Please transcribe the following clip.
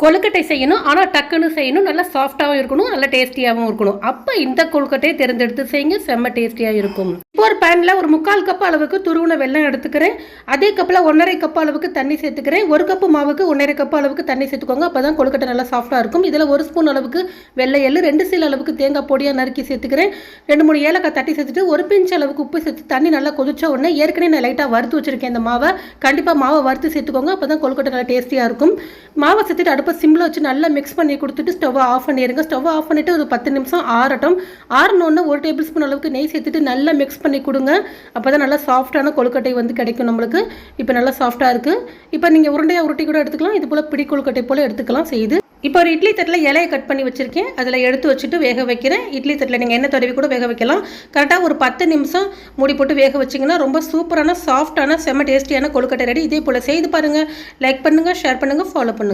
கொழுக்கட்டை செய்யணும், ஆனால் டக்குன்னு செய்யணும், நல்லா சாஃப்டாகவும் இருக்கணும், நல்லா டேஸ்டியாகவும் இருக்கணும். அப்போ இந்த கொழுக்கட்டையை தேர்ந்தெடுத்து செய்யுங்க, செம்ம டேஸ்டியாக இருக்கும். இப்போ ஒரு பேனில் ஒரு 3/4 கப் அளவுக்கு துருவின வெல்லம் எடுத்துக்கிறேன். அதே கப்பில் 1½ கப் அளவுக்கு தண்ணி சேர்த்துக்கிறேன். 1 கப்பு மாவுக்கு 1½ கப் அளவுக்கு தண்ணி சேர்த்துக்கோங்க. அப்போ தான் கொழுக்கட்டை நல்லா சாஃப்டாக இருக்கும். இதில் 1 ஸ்பூன் அளவுக்கு வெள்ளை எள்ளு, 2 சீல் அளவுக்கு தேங்காய் பொடியாக நறுக்கி சேர்த்துக்கிறேன். 2-3 ஏலக்காய் தட்டி சேர்த்துட்டு 1 பிஞ்ச் அளவுக்கு உப்பு சேர்த்து தண்ணி நல்லா கொதிச்ச உடனே ஏற்கனவே நான் லைட்டாக வறுத்து வச்சிருக்கேன் இந்த மாவை. கண்டிப்பாக மாவை வறுத்து சேர்த்துக்கோங்க, அப்போ தான் கொழுக்கட்டை நல்லா டேஸ்டியாக இருக்கும். மாவை சேர்த்துட்டு அடுப்பை சிம்மில் வச்சு நல்லா மிக்ஸ் பண்ணி கொடுத்துட்டு ஸ்டவ் ஆஃப் பண்ணிடுங்க. ஸ்டவ் ஆஃப் பண்ணிவிட்டு ஒரு 10 நிமிஷம் ஆறட்டும். ஆறினோன்னு 1 டேபிள் ஸ்பூன் அளவுக்கு நெய் சேர்த்துட்டு நல்லா மிக்ஸ் பண்ணி கொடுங்க. அப்போ தான் நல்லா சாஃப்டான கொழுக்கட்டை வந்து கிடைக்கும் நம்மளுக்கு. இப்போ நல்லா சாஃப்டாக இருக்குது. இப்போ நீங்கள் உருண்டையாக உருட்டி கூட எடுத்துக்கலாம், இது போல் பிடி கொழுக்கட்டை போல் எடுத்துக்கலாம் செய்து. இப்போ ஒரு இட்லி தட்டில் இலையை கட் பண்ணி வச்சுருக்கேன், அதில் எடுத்து வச்சுட்டு வேக வைக்கிறேன். இட்லி தட்டில் நீங்கள் எண்ணெய் தடவி கூட வேக வைக்கலாம். கரெக்டாக ஒரு 10 நிமிஷம் மூடி போட்டு வேக வச்சிங்கன்னா ரொம்ப சூப்பரான சாஃப்டான செம்ம டேஸ்டியான கொழுக்கட்டை ரெடி. இதே போல் செய்து பாருங்கள். லைக் பண்ணுங்கள், ஷேர் பண்ணுங்கள், ஃபாலோ பண்ணுங்கள்.